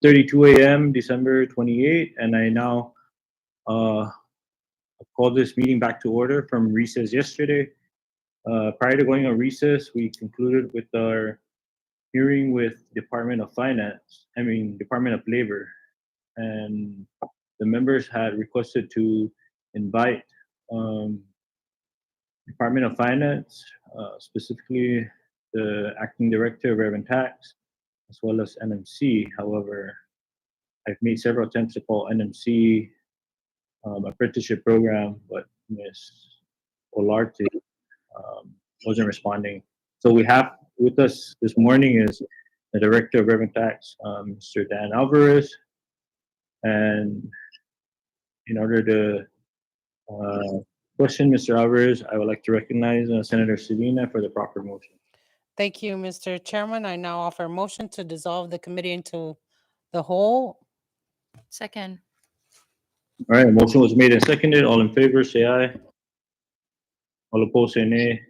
6:32 a.m., December 28th, and I now uh, call this meeting back to order from recess yesterday. Prior to going on recess, we concluded with our hearing with Department of Labor, and the members had requested to invite um, Department of Finance, specifically the acting director of Revenue Tax, as well as NMC. However, I've made several attempts to call NMC apprenticeship program, but Ms. Olarte wasn't responding. So we have with us this morning is the Director of Revenue Tax, Mr. Dan Alvarez. And in order to question Mr. Alvarez, I would like to recognize Senator Sedina for the proper motion. Thank you, Mr. Chairman. I now offer a motion to dissolve the committee into the whole. Second. All right, a motion was made and seconded. All in favor, say aye. All opposed, say nay.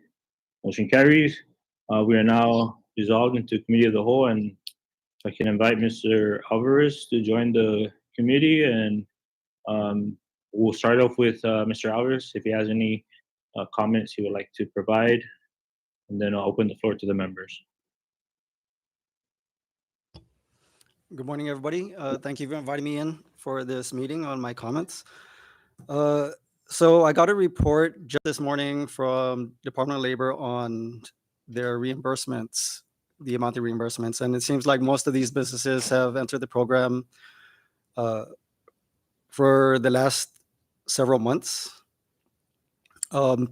Motion carries. We are now dissolved into committee of the whole, and if I can invite Mr. Alvarez to join the committee, and we'll start off with Mr. Alvarez if he has any comments he would like to provide, and then I'll open the floor to the members. Good morning, everybody. Thank you for inviting me in for this meeting on my comments. So I got a report just this morning from Department of Labor on their reimbursements, the amount of reimbursements, and it seems like most of these businesses have entered the program for the last several months,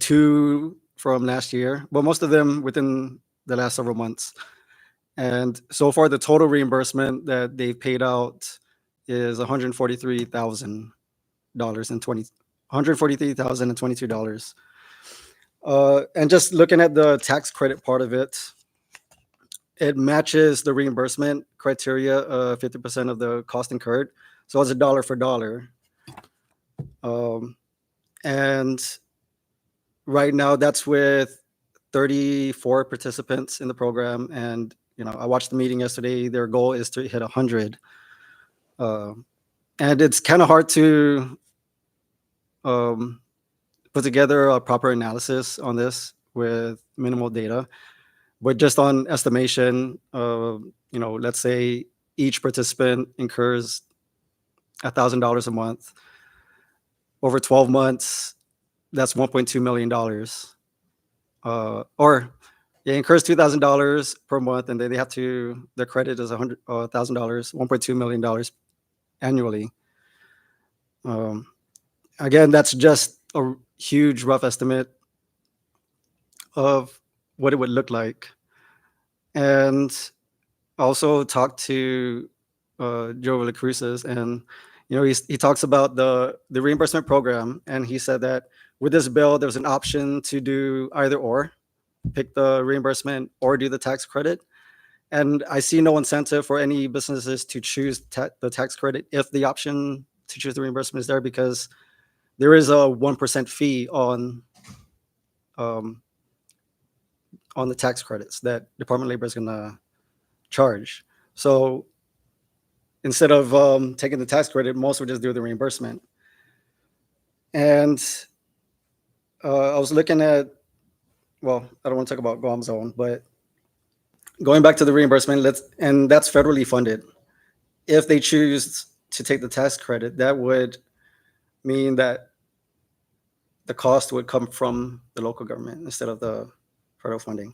two from last year, but most of them within the last several months. And so far, the total reimbursement that they've paid out is $143,022. And just looking at the tax credit part of it, it matches the reimbursement criteria of 50% of the cost incurred. So it's a dollar for dollar. And right now, that's with 34 participants in the program. And I watched the meeting yesterday. Their goal is to hit 100. And it's kind of hard to put together a proper analysis on this with minimal data. But just on estimation, let's say each participant incurs $1,000 a month. Over 12 months, that's $1.2 million. It incurs $2,000 per month, and then the credit is $100,000, $1.2 million annually. Again, that's just a huge rough estimate of what it would look like. And also talked to Joe Villacrucis, and he talks about the reimbursement program, and he said that with this bill, there's an option to do either or. Pick the reimbursement or do the tax credit. And I see no incentive for any businesses to choose the tax credit if the option to choose the reimbursement is there, because there is a 1% fee on the tax credits that Department of Labor is going to charge. So instead of taking the tax credit, most would just do the reimbursement. And I was looking at, well, I don't want to talk about Guam Zone, but going back to the reimbursement, and that's federally funded. If they choose to take the tax credit, that would mean that the cost would come from the local government instead of the federal funding.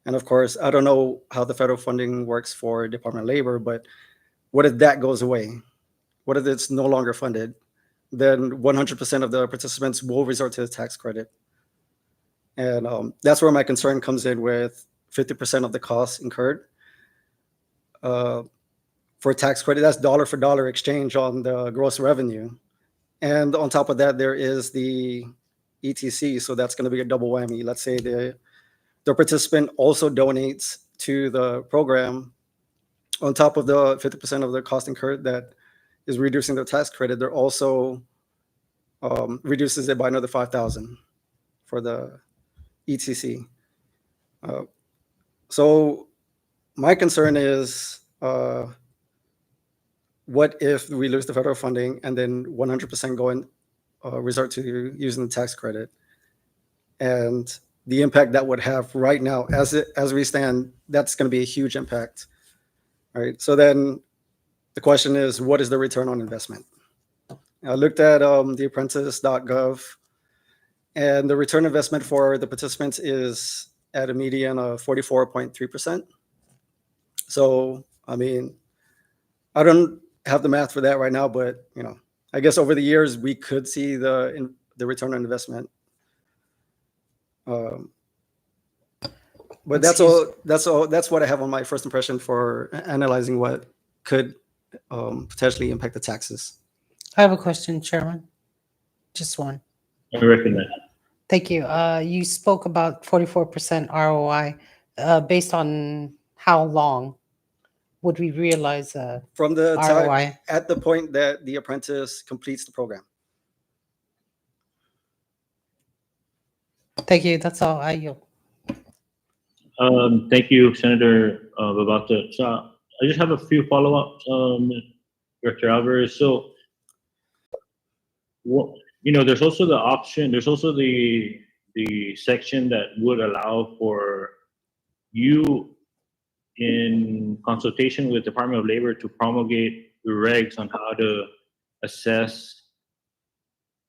And of course, I don't know how the federal funding works for Department of Labor, but what if that goes away? What if it's no longer funded? Then 100% of the participants will resort to the tax credit. And that's where my concern comes in with 50% of the costs incurred. For tax credit, that's dollar for dollar exchange on the gross revenue. And on top of that, there is the ETC. So that's going to be a double whammy. Let's say the participant also donates to the program. On top of the 50% of the cost incurred that is reducing the tax credit, they're also reduces it by another $5,000 for the ETC. So my concern is what if we lose the federal funding and then 100% go and resort to using the tax credit, and the impact that would have right now as we stand, that's going to be a huge impact. All right. So then the question is, what is the return on investment? I looked at theapprentice.gov, and the return on investment for the participants is at a median of 44.3%. So, I mean, I don't have the math for that right now, but I guess over the years we could see the return on investment. But that's all. That's what I have on my first impression for analyzing what could potentially impact the taxes. I have a question, Chairman. Just one. I recognize. Thank you. You spoke about 44% ROI. Based on how long would we realize From the time ROI? at the point that the apprentice completes the program. Thank you. That's all. I yield. Thank you, Senator Babauta. So I just have a few follow-ups, Director Alvarez. So, there's also the option. There's also the section that would allow for you, in consultation with Department of Labor, to promulgate the regs on how to assess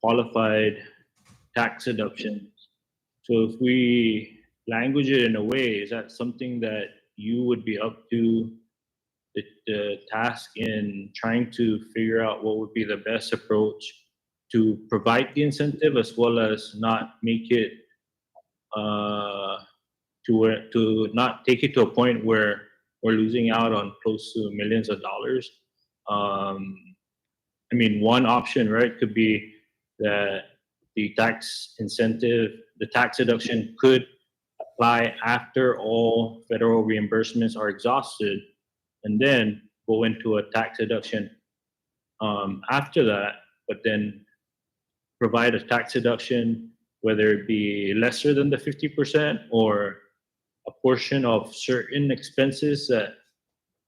qualified tax deductions. So if we language it in a way, is that something that you would be up to the task in trying to figure out what would be the best approach to provide the incentive, as well as not make it to not take it to a point where we're losing out on close to millions of dollars? I mean, one option, right, could be that the tax incentive, the tax deduction could apply after all federal reimbursements are exhausted, and then go into a tax deduction after that, but then provide a tax deduction, whether it be lesser than the 50% or a portion of certain expenses that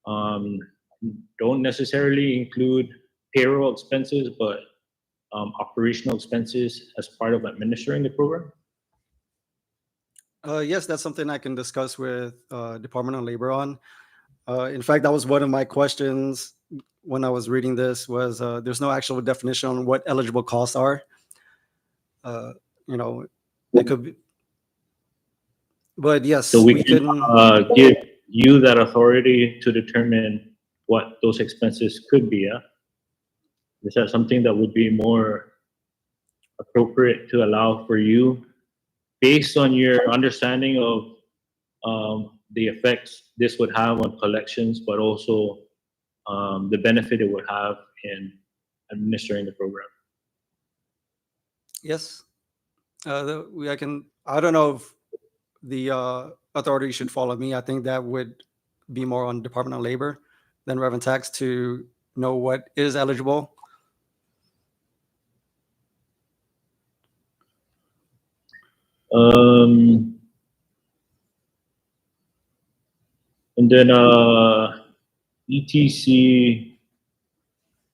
don't necessarily include payroll expenses, but operational expenses as part of administering the program? Yes, that's something I can discuss with Department of Labor on. In fact, that was one of my questions when I was reading this, was there's no actual definition on what eligible costs are. It could be, but yes. So we can give you that authority to determine what those expenses could be. Yeah? Is that something that would be more appropriate to allow for you, based on your understanding of the effects this would have on collections, but also the benefit it would have in administering the program? Yes. I don't know if the authority should follow me. I think that would be more on Department of Labor than Revenue Tax to know what is eligible. And then ETC,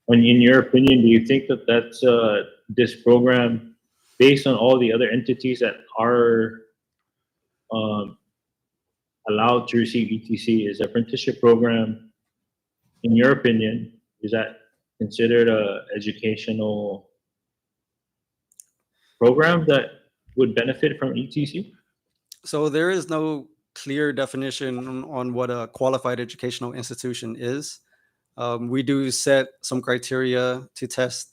in your opinion, do you think that that's this program, based on all the other entities that are allowed to receive ETC, is apprenticeship program, in your opinion, is that considered a educational program that would benefit from ETC? So there is no clear definition on what a qualified educational institution is. We do set some criteria to test,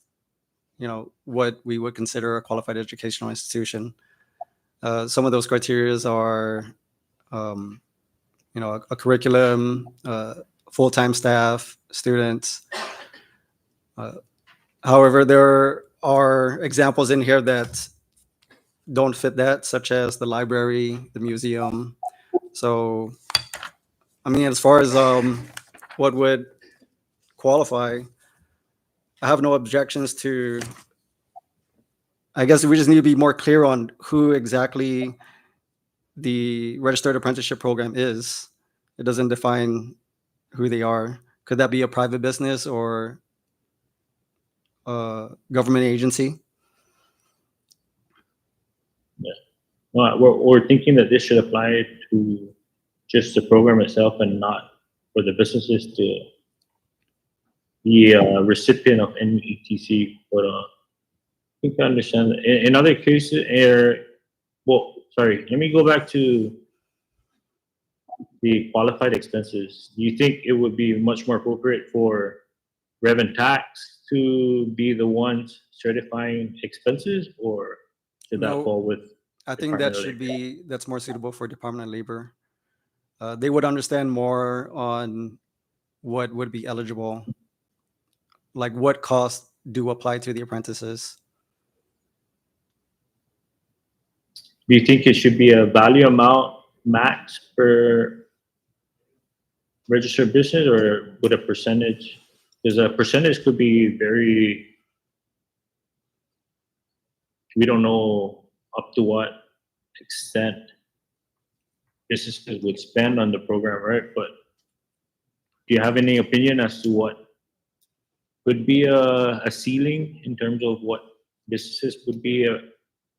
what we would consider a qualified educational institution. Some of those criteria are, a curriculum, full-time staff, students. However, there are examples in here that don't fit that, such as the library, the museum. So, I mean, as far as what would qualify, I have no objections to. I guess we just need to be more clear on who exactly the registered apprenticeship program is. It doesn't define who they are. Could that be a private business or a government agency? We're thinking that this should apply to just the program itself and not for the businesses to be a recipient of any ETC. But I think I understand. In other cases, well, sorry, let me go back to the qualified expenses. Do you think it would be much more appropriate for Rev and Tax to be the ones certifying expenses, or should that No. fall with? I think that Department of that's more suitable for Department of Labor. They would understand more on what would be eligible, like what costs do apply to the apprentices. Do you think it should be a value amount max per registered business, or would a percentage? Because a percentage could be very. We don't know up to what extent businesses would spend on the program, right? But do you have any opinion as to what could be a ceiling in terms of what businesses would be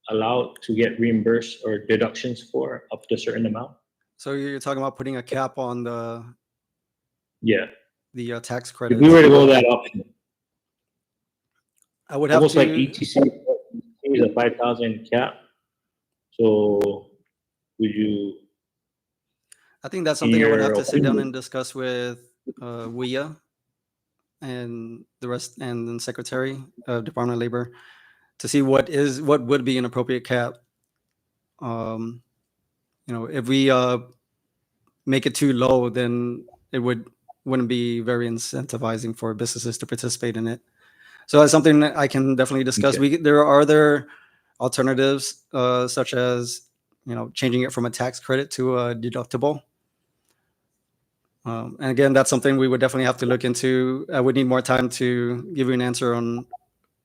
allowed to get reimbursed or deductions for up to a certain amount? So you're talking about putting a cap on Yeah, the tax if credits. we were to go that option, I would have almost to. like ETC is a 5,000 cap. So would you? I think that's something I would have your to sit down opinion- and discuss with WIA and the rest, and then Secretary of Department of Labor, to see what would be an appropriate cap. If we make it too low, then it wouldn't be very incentivizing for businesses to participate in it. So that's something that I can definitely discuss. Okay. There are other alternatives, such as changing it from a tax credit to a deductible. And again, that's something we would definitely have to look into. I would need more time to give you an answer on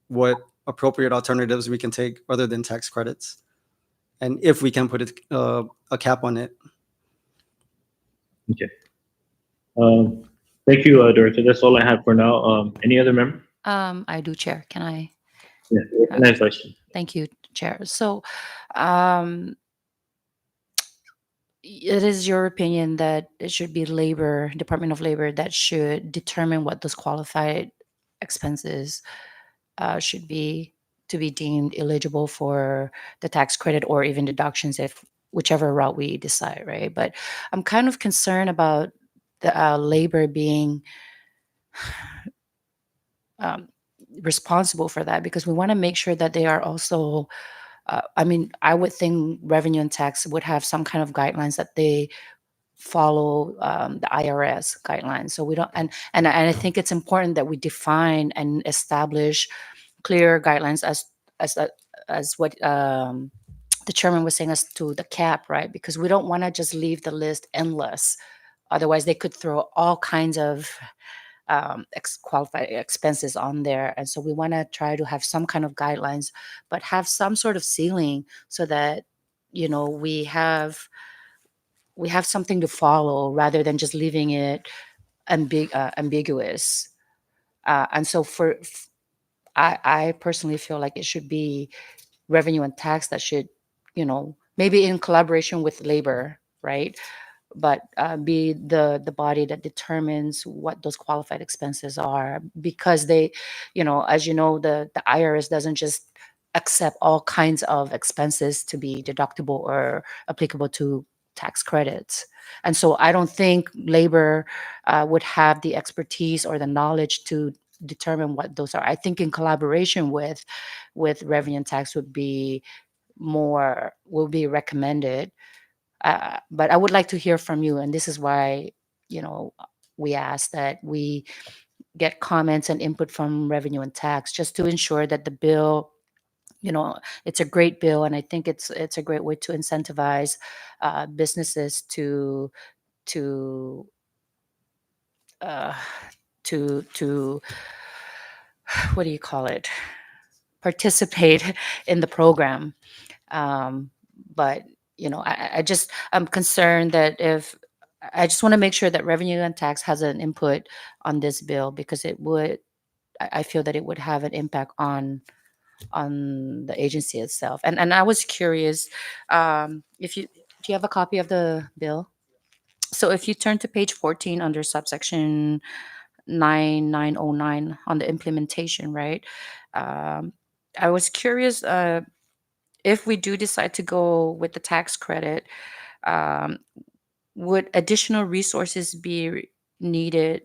what appropriate alternatives we can take other than tax credits, and if we can put a cap on it. Okay. Thank you, Director. That's all I have for now. Any other member? I do, Chair. Can I? Yeah, nice question. Thank you, Chair. So, it is your opinion that it should be Department of Labor that should determine what those qualified expenses should be to be deemed eligible for the tax credit or even deductions, if whichever route we decide, right? But I'm kind of concerned about the labor being responsible for that, because we want to make sure that they are also I would think revenue and tax would have some kind of guidelines that they follow, the IRS guidelines. So we don't, and I think it's important that we define and establish clear guidelines as what the chairman was saying, as to the cap, right? Because we don't want to just leave the list endless. Otherwise, they could throw all kinds of qualified expenses on there, and so we want to try to have some kind of guidelines, but have some sort of ceiling, so that we have something to follow, rather than just leaving it ambiguous. And so I personally feel like it should be revenue and tax that should, maybe in collaboration with labor, right? But be the body that determines what those qualified expenses are, because they, as you know, the IRS doesn't just accept all kinds of expenses to be deductible or applicable to tax credits. And so I don't think labor would have the expertise or the knowledge to determine what those are. I think in collaboration with revenue and tax will be recommended. But I would like to hear from you, and this is why, we ask that we get comments and input from revenue and tax, just to ensure that the bill, it's a great bill, and I think it's a great way to incentivize businesses to uh, to what do you call it? Participate in the program. But I'm concerned that if I just want to make sure that revenue and tax has an input on this bill because it would. I feel that it would have an impact on the agency itself. And I was curious, if you do you have a copy of the bill? So if you turn to page 14 under subsection 9909 on the implementation, right? Um, I was curious, if we do decide to go with the tax credit, um, would additional resources be needed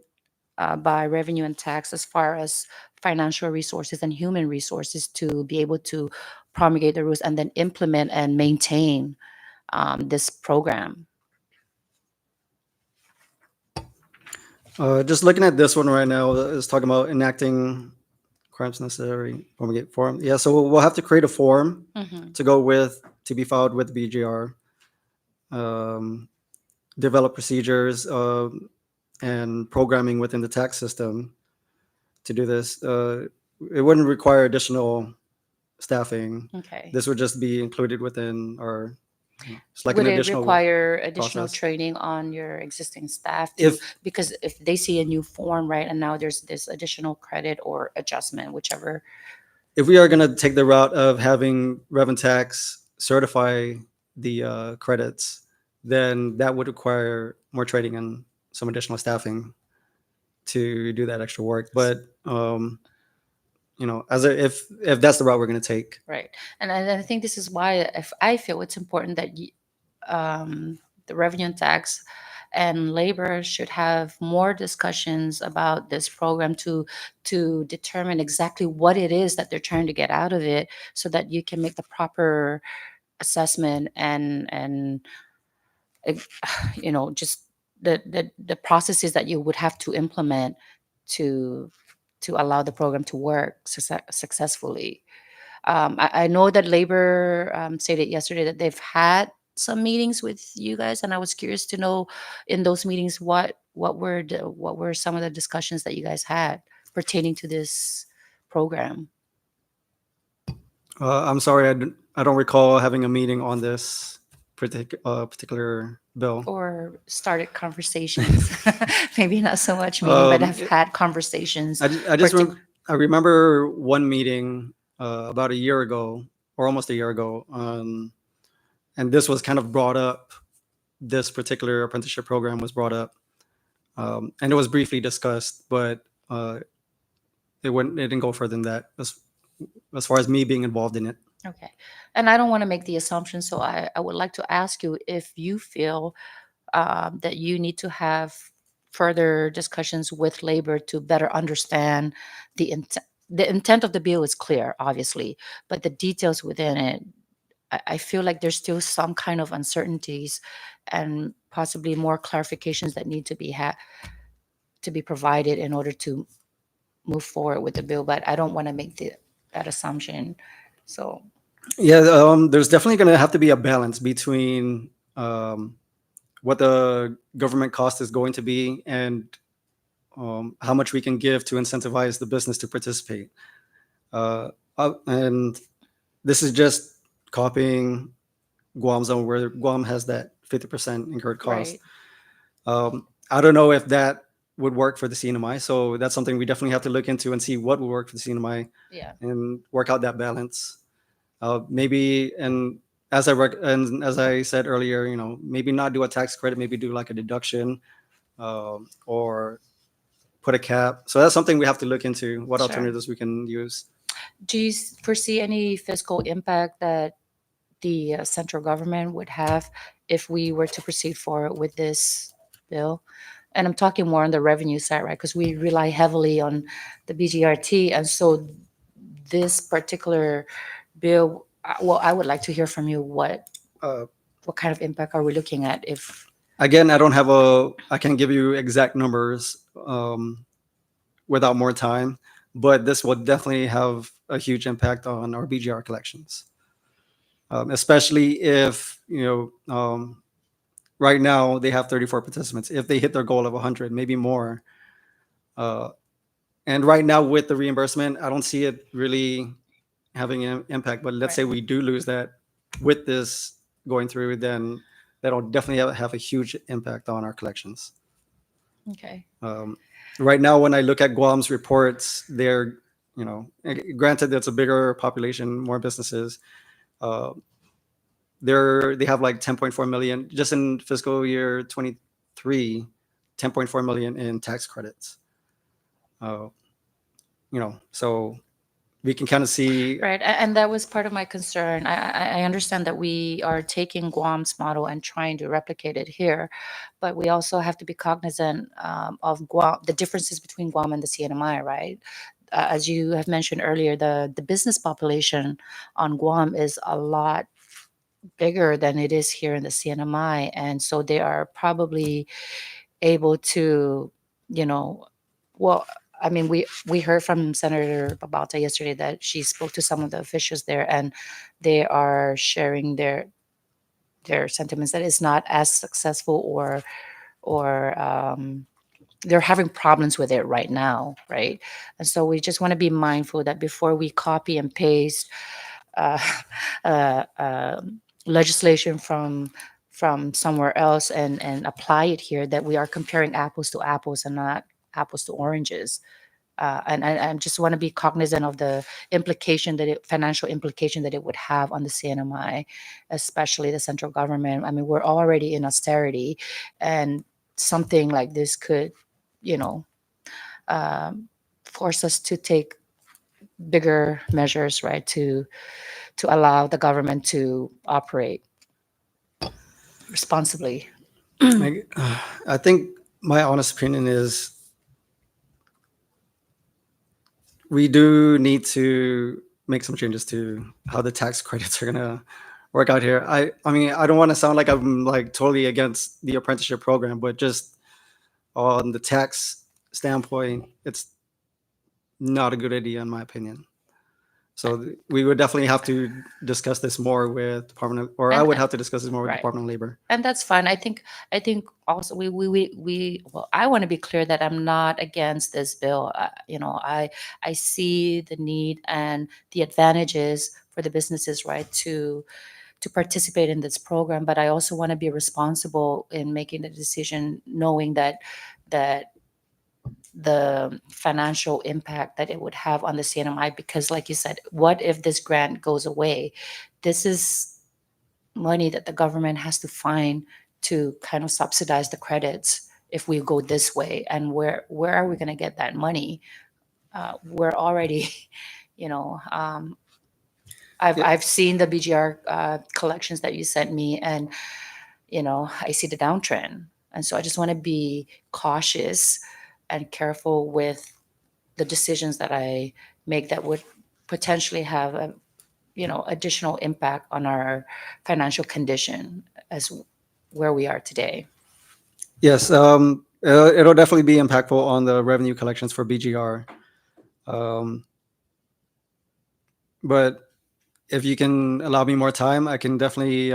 by revenue and tax as far as financial resources and human resources to be able to promulgate the rules and then implement and maintain this program? Just looking at this one right now, it's talking about enacting crimes necessary promulgate form. Yeah, so we'll have to create a form Mhm. to go with, to be filed with BGR. Develop procedures and programming within the tax system to do this. It wouldn't require additional staffing. Okay. This would just be included within our, it's like Would an it additional require additional process. training on your existing staff to, If because if they see a new form, right, and now there's this additional credit or adjustment, whichever. if we are going to take the route of having Rev and Tax certify the credits, then that would require more training and some additional staffing to do that extra work. But as if that's the route we're going to take, Right. And I think this is why if I feel it's important that the revenue and tax and labor should have more discussions about this program to determine exactly what it is that they're trying to get out of it so that you can make the proper assessment and ex- just the processes that you would have to implement to to allow the program to work successfully. I know that labor stated yesterday that they've had some meetings with you guys, and I was curious to know in those meetings what were some of the discussions that you guys had pertaining to this program. I'm sorry, I don't recall having a meeting on this particular bill. Or started conversations. Maybe not so much meeting, but have It- had conversations. I just partic- I remember one meeting about a year ago, or almost a year ago, and this was kind of brought up. This particular apprenticeship program was brought up, and it was briefly discussed, but it didn't go further than that as far as me being involved in it. Okay. And I don't want to make the assumption, so I would like to ask you if you feel that you need to have further discussions with labor to better understand the intent. The intent of the bill is clear, obviously, but the details within it, I feel like there's still some kind of uncertainties and possibly more clarifications that need to be provided in order to move forward with the bill. But I don't want to make that assumption. So Yeah, there's definitely going to have to be a balance between what the government cost is going to be and how much we can give to incentivize the business to participate. And this is just copying Guam's own, where Guam has that 50% incurred cost. right. I don't know if that would work for the CNMI, so that's something we definitely have to look into and see what would work for the CNMI Yeah. and work out that balance. Maybe, and and as I said earlier, maybe not do a tax credit, maybe do like a deduction, or put a cap. So that's something we have to look into, what Sure. alternatives we can use. Do you foresee any fiscal impact that the central government would have if we were to proceed forward with this bill? And I'm talking more on the revenue side, right? Because we rely heavily on the BGRT. And so this particular bill, well, I would like to hear from you Uh, what kind of impact are we looking at if, Again, I can't give you exact numbers without more time, but this will definitely have a huge impact on our BGR collections. Especially if, right now they have 34 participants. If they hit their goal of 100, maybe more. And right now with the reimbursement, I don't see it really having an impact. But let's say Right. we do lose that with this going through, then that'll definitely have a huge impact on our collections. Okay. Right now, when I look at Guam's reports, they're, granted that's a bigger population, more businesses. They have like 10.4 million just in fiscal year 23, 10.4 million in tax credits. So we can kind of see. Right. And that was part of my concern. I understand that we are taking Guam's model and trying to replicate it here, but we also have to be cognizant of Guam, the differences between Guam and the CNMI, right? As you have mentioned earlier, the business population on Guam is a lot bigger than it is here in the CNMI. And so they are probably able to, well, I mean, we heard from Senator Babalta yesterday that she spoke to some of the officials there, and they are sharing their sentiments that it's not as successful, or they're having problems with it right now, right? And so we just want to be mindful that before we copy and paste uh, legislation from somewhere else and apply it here, that we are comparing apples to apples and not apples to oranges. And I just want to be cognizant of the implication financial implication that it would have on the CNMI, especially the central government. I mean, we're already in austerity, and something like this could, force us to take bigger measures, right, to allow the government to operate responsibly. I think my honest opinion is we do need to make some changes to how the tax credits are gonna work out here. I mean, I don't want to sound like I'm like totally against the apprenticeship program, but just on the tax standpoint, it's not a good idea in my opinion. So we would definitely have to discuss this more with Department of, or I would have to discuss this more with Right. Department of Labor. And that's fine. I think also well, I want to be clear that I'm not against this bill. I see the need and the advantages for the businesses, right, to participate in this program, but I also want to be responsible in making the decision, knowing that the financial impact that it would have on the CNMI. Because like you said, what if this grant goes away? This is money that the government has to find to kind of subsidize the credits if we go this way. And where are we going to get that money? We're already, I've seen the BGR collections that you sent me, and I see the downtrend. And so I just want to be cautious and careful with the decisions that I make that would potentially have a additional impact on our financial condition as where we are today. Yes, it'll definitely be impactful on the revenue collections for BGR. But if you can allow me more time, I can definitely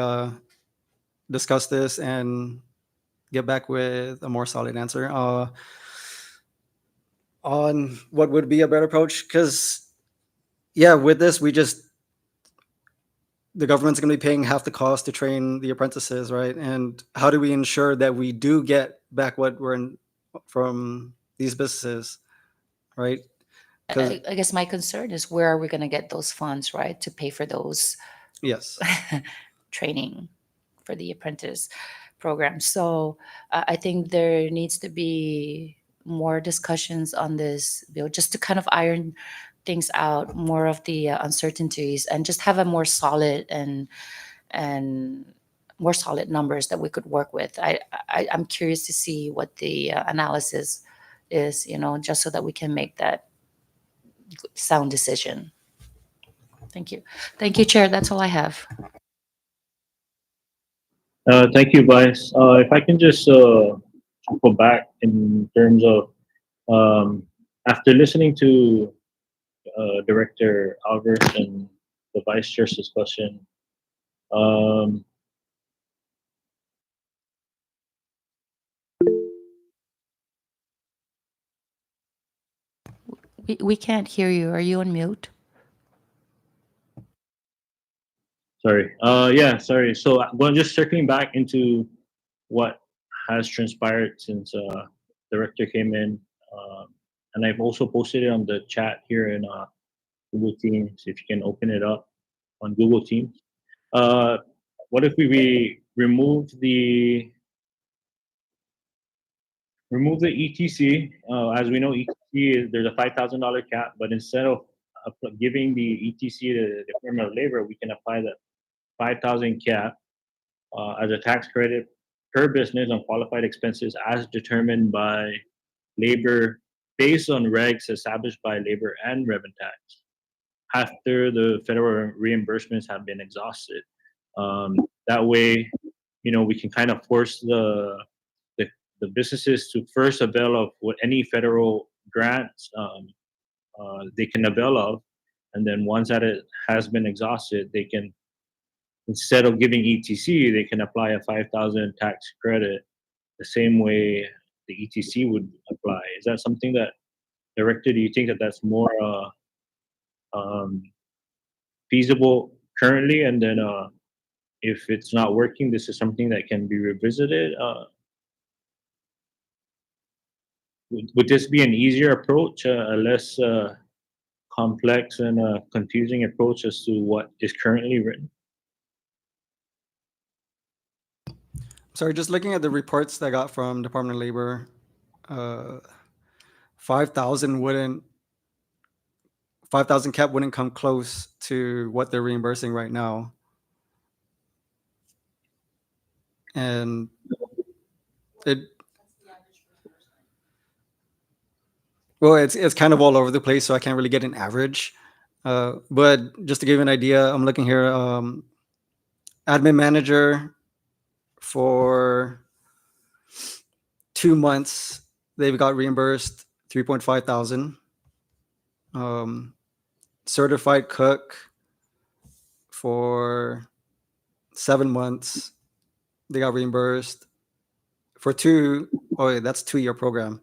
discuss this and get back with a more solid answer on what would be a better approach. Because, yeah, with this, the government's going to be paying half the cost to train the apprentices, right? And how do we ensure that we do get back what we're in from these businesses, right? I guess my concern is, where are we going to get those funds, right, to pay for those Yes. training for the apprentice program? So I think there needs to be more discussions on this bill, just to kind of iron things out, more of the uncertainties, and just have a more solid and more solid numbers that we could work with. I'm curious to see what the analysis is, just so that we can make that sound decision. Thank you, Chair. That's all I have. Thank you, Vice. If I can just go back in terms of after listening to Director Alvarez and the Vice Chair's discussion, We can't hear you. Are you on mute? Sorry. Yeah, sorry. So, well, just circling back into what has transpired since director came in, and I've also posted it on the chat here in Google Teams. If you can open it up on Google Teams. Uh, what if we remove the ETC? As we know, ETC is there's a $5,000 cap, but instead of giving the ETC to the Department of Labor, we can apply the 5,000 cap as a tax credit per business on qualified expenses as determined by labor based on regs established by labor and revenue tax after the federal reimbursements have been exhausted. That way, we can kind of force the businesses to first avail of what any federal grants they can avail of, and then once that it has been exhausted, they can, instead of giving ETC, they can apply a 5,000 tax credit the same way the ETC would apply. Is that something that, Director, do you think that that's more um, feasible currently? And then if it's not working, this is something that can be revisited. Would this be an easier approach, a less complex and confusing approach as to what is currently written? Sorry, just looking at the reports that I got from Department of Labor, 5,000 cap wouldn't come close to what they're reimbursing right now. And it's kind of all over the place, so I can't really get an average. But just to give you an idea, I'm looking here, admin manager for 2 months, they've got reimbursed 3.5 thousand. Certified cook for 7 months, they got reimbursed for that's 2-year program,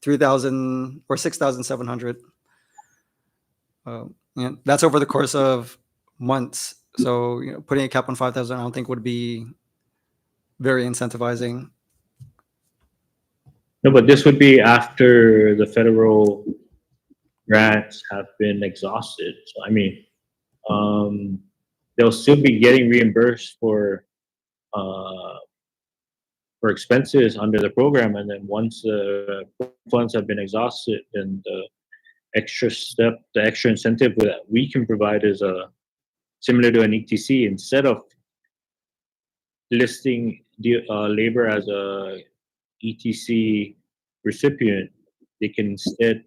3,000 or 6,700. And that's over the course of months. So putting a cap on 5,000, I don't think would be very incentivizing. No, but this would be after the federal grants have been exhausted. So, I mean, they'll still be getting reimbursed for expenses under the program, and then once the funds have been exhausted, then the extra incentive that we can provide is similar to an ETC. Instead of listing labor as a ETC recipient, they can instead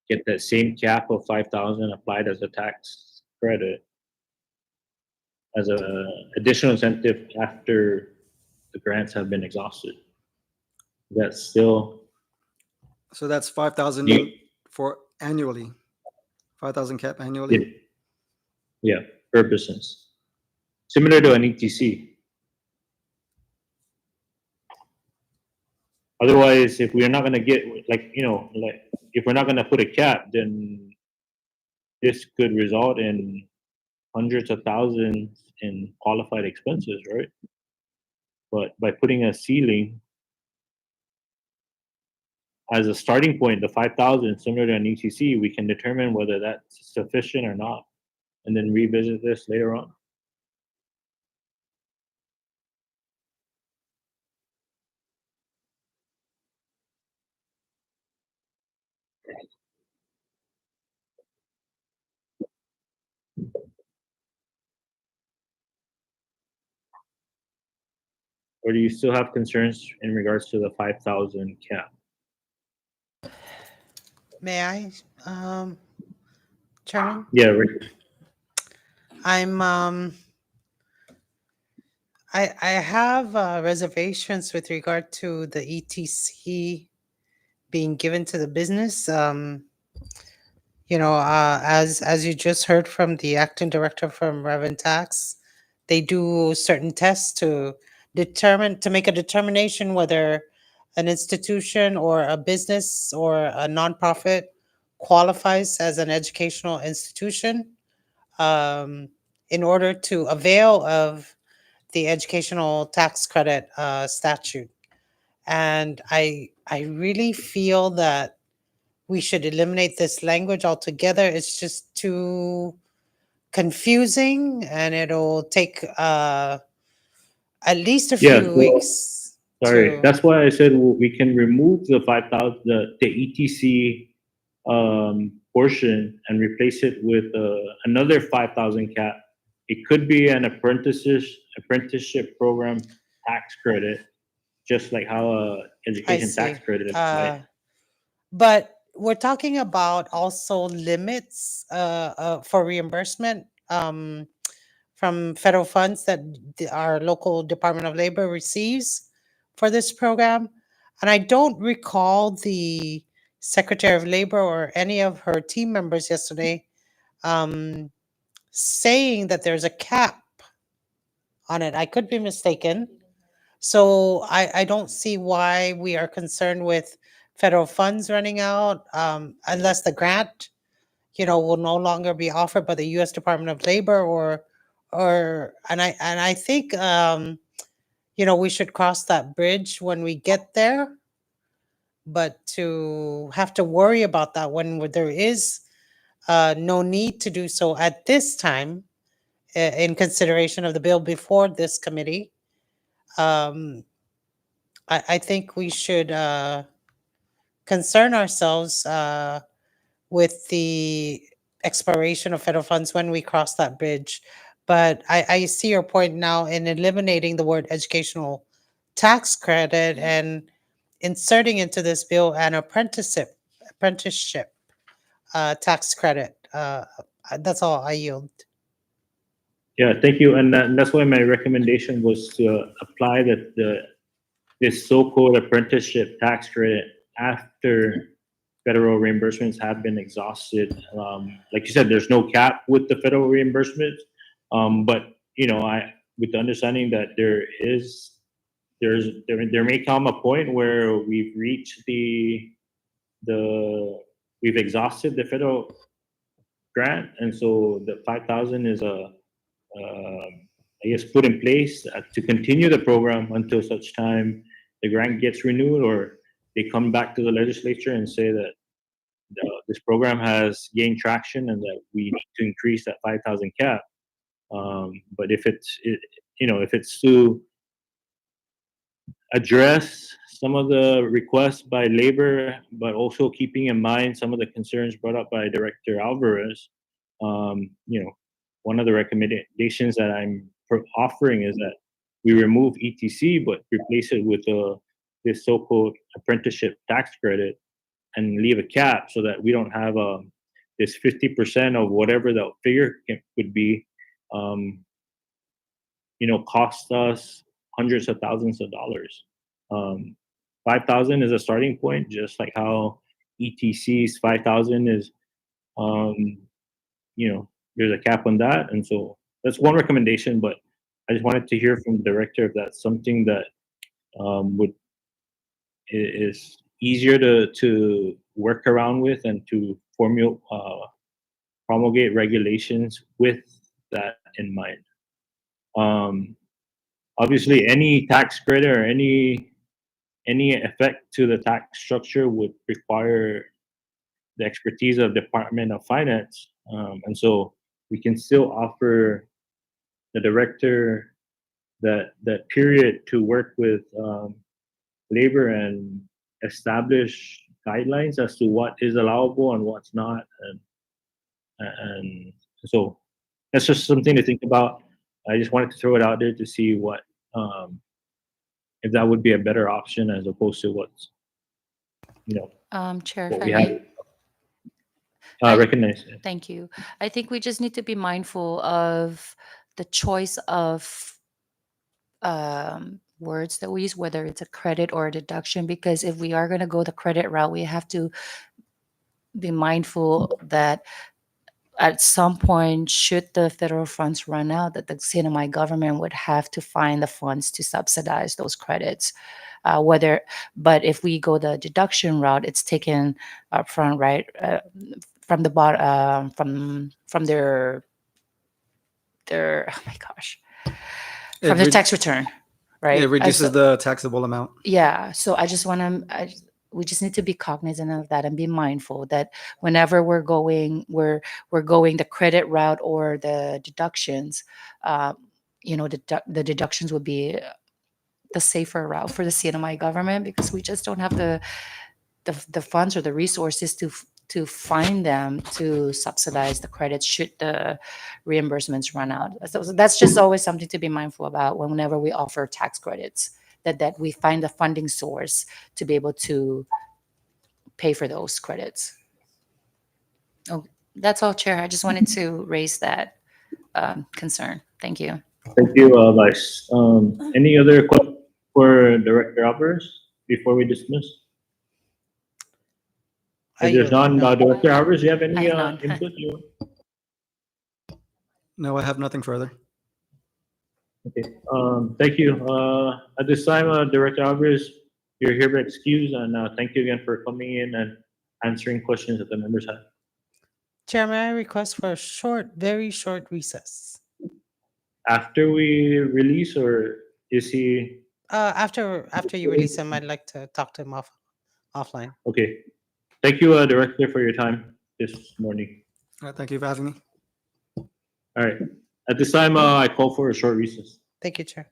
get that same cap of 5,000 applied as a tax credit as a additional incentive after the grants have been exhausted. That's still. So that's 5,000 Yeah. for annually, 5,000 cap annually. Yeah, per business, similar to an ETC. Otherwise, if we're not going to get if we're not going to put a cap, then this could result in hundreds of thousands in qualified expenses, right? But by putting a ceiling as a starting point, the 5,000, similar to an ETC, we can determine whether that's sufficient or not, and then revisit this later on. Or do you still have concerns in regards to the 5,000 cap? May I, Chairman? Yeah, right. I have reservations with regard to the ETC being given to the business. As you just heard from the acting director from Revenue Tax, they do certain tests to make a determination whether an institution or a business or a nonprofit qualifies as an educational institution. in order to avail of the educational tax credit statute. And I really feel that we should eliminate this language altogether. It's just too confusing, and it'll take at least a Yeah, few so- weeks. Sorry, to- that's why I said we can remove the 5,000, the ETC portion and replace it with another 5,000 cap. It could be an apprenticeship program tax credit, just like how education tax see. credit is applied. But we're talking about also limits for reimbursement from federal funds that our local Department of Labor receives for this program. And I don't recall the Secretary of Labor or any of her team members yesterday um, saying that there's a cap on it. I could be mistaken. So I don't see why we are concerned with federal funds running out unless the grant, will no longer be offered by the U.S. Department of Labor and I think we should cross that bridge when we get there. But to have to worry about that when there is no need to do so at this time, in consideration of the bill before this committee, um, I think we should concern ourselves with the expiration of federal funds when we cross that bridge. But I see your point now in eliminating the word educational tax credit and inserting into this bill an apprenticeship tax credit. That's all. I yield. Yeah, thank you. And that's why my recommendation was to apply this so-called apprenticeship tax credit after federal reimbursements have been exhausted. Like you said, there's no cap with the federal reimbursements, but with the understanding that there may come a point where we've reached we've exhausted the federal grant, and so the 5,000 is I guess put in place to continue the program until such time the grant gets renewed, or they come back to the legislature and say that this program has gained traction and that we need to increase that 5,000 cap. But if it's to address some of the requests by labor, but also keeping in mind some of the concerns brought up by Director Alvarez, one of the recommendations that I'm offering is that we remove ETC, but replace it with this so-called apprenticeship tax credit and leave a cap so that we don't have this 50% of whatever the figure would be, cost us hundreds of thousands of dollars. 5,000 is a starting point, just like how ETC's 5,000 is, there's a cap on that. And so that's one recommendation, but I just wanted to hear from the director if that's something that is easier to work around with and to promulgate regulations with that in mind. Obviously, any tax credit or any effect to the tax structure would require the expertise of Department of Finance, and so we can still offer the director that period to work with labor and establish guidelines as to what is allowable and what's not, and so that's just something to think about. I just wanted to throw it out there to see what if that would be a better option as opposed to what's Chair, what if we I have may. I- recognized. Thank you. I think we just need to be mindful of the choice of words that we use, whether it's a credit or a deduction, because if we are going to go the credit route, we have to be mindful that at some point, should the federal funds run out, that the CNMI government would have to find the funds to subsidize those credits. But if we go the deduction route, it's taken upfront, right, from the bottom, from their their oh my gosh, It from the re- tax return, right? It reduces So- the taxable amount. yeah, so I just want to we just need to be cognizant of that and be mindful that whenever we're going the credit route or the deductions, the deductions would be the safer route for the CNMI government, because we just don't have the funds or the resources to find them to subsidize the credits should the reimbursements run out. So that's just always something to be mindful about whenever we offer tax credits, that we find the funding source to be able to pay for those credits. Oh, that's all, Chair. I just wanted to raise that concern. Thank you. Thank you, Vice. Any other questions for Director Alvarez before we dismiss? I If there's yield. none, No. Director Alvarez, do you have any I have none. input? No, I have nothing further. Okay. Thank you. At this time, Director Alvarez, you're hereby excused, and thank you again for coming in and answering questions that the members have. Chairman, I request for a short, very short recess. After we release, or is he After you release him, I'd like to talk to him offline. okay? Thank you, Director, for your time this morning. All right, thank you for having me. All right. At this time, I call for a short recess. Thank you, Chair.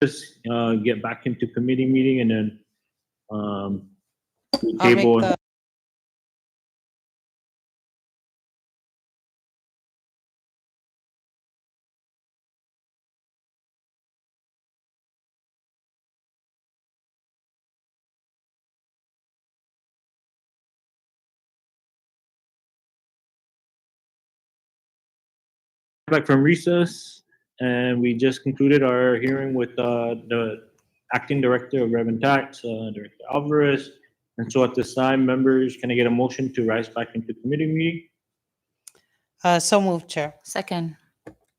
Just get back into committee meeting, and then we I'll make table. the back from recess, and we just concluded our hearing with the acting director of Revenue Tax, Director Alvarez. And so at this time, members, can I get a motion to rise back into committee meeting? So moved, Chair. Second.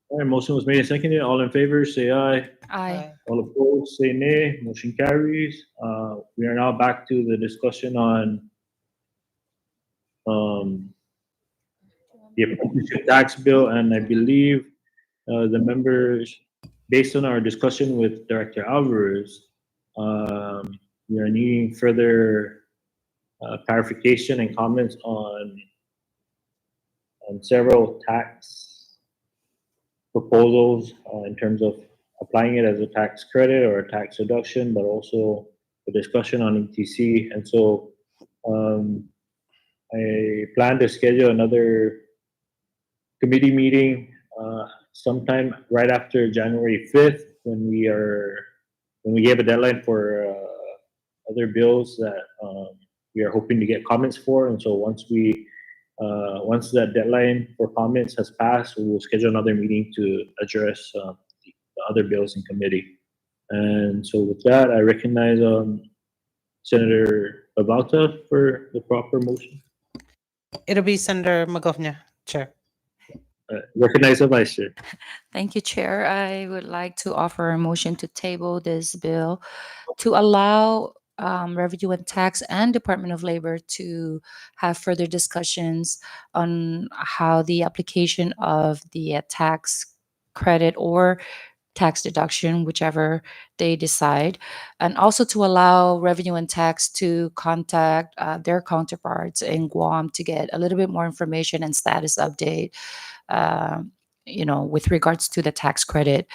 All right, motion was made and seconded. All in favor, say aye. Aye. All opposed, say nay. Motion carries. We are now back to the discussion on the apprenticeship tax bill, and I believe the members, based on our discussion with Director Alvarez, we are needing further clarification and comments on several tax proposals in terms of applying it as a tax credit or a tax deduction, but also a discussion on ETC. And so I plan to schedule another committee meeting sometime right after January 5th when we gave a deadline for other bills that we are hoping to get comments for. And so once that deadline for comments has passed, we will schedule another meeting to address the other bills in committee. And so with that, I recognize Senator Babalta for the proper motion. It'll be Senator Magovnia, Chair. Recognize the Vice Chair. Thank you, Chair. I would like to offer a motion to table this bill to allow Revenue and Tax and Department of Labor to have further discussions on how the application of the tax credit or tax deduction, whichever they decide, and also to allow Revenue and Tax to contact their counterparts in Guam to get a little bit more information and status update, with regards to the tax credit.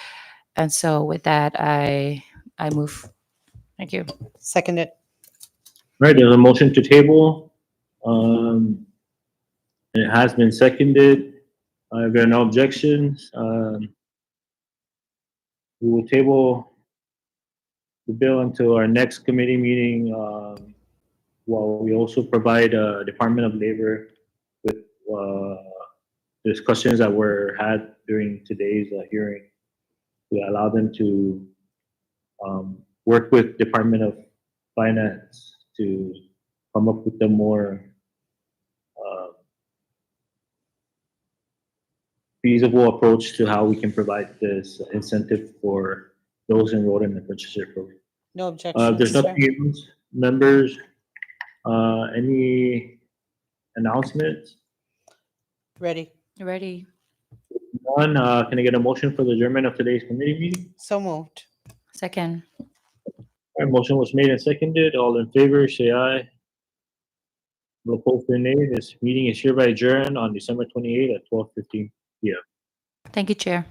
And so with that, I move. Thank you. Seconded. All right, there's a motion to table. It has been seconded. If there are no objections, we will table the bill until our next committee meeting, while we also provide Department of Labor with discussions that were had during today's hearing to allow them to work with Department of Finance to come up with a more feasible approach to how we can provide this incentive for those enrolled in the apprenticeship program. No objections, There's Chair. nothing else, members. Any announcements? Ready. Ready? None. Can I get a motion for the adjournment of today's committee meeting? So moved. Second. All right, motion was made and seconded. All in favor, say aye. All opposed, say nay. This meeting is hereby adjourned on December 28th at 12:15 p.m. Thank you, Chair.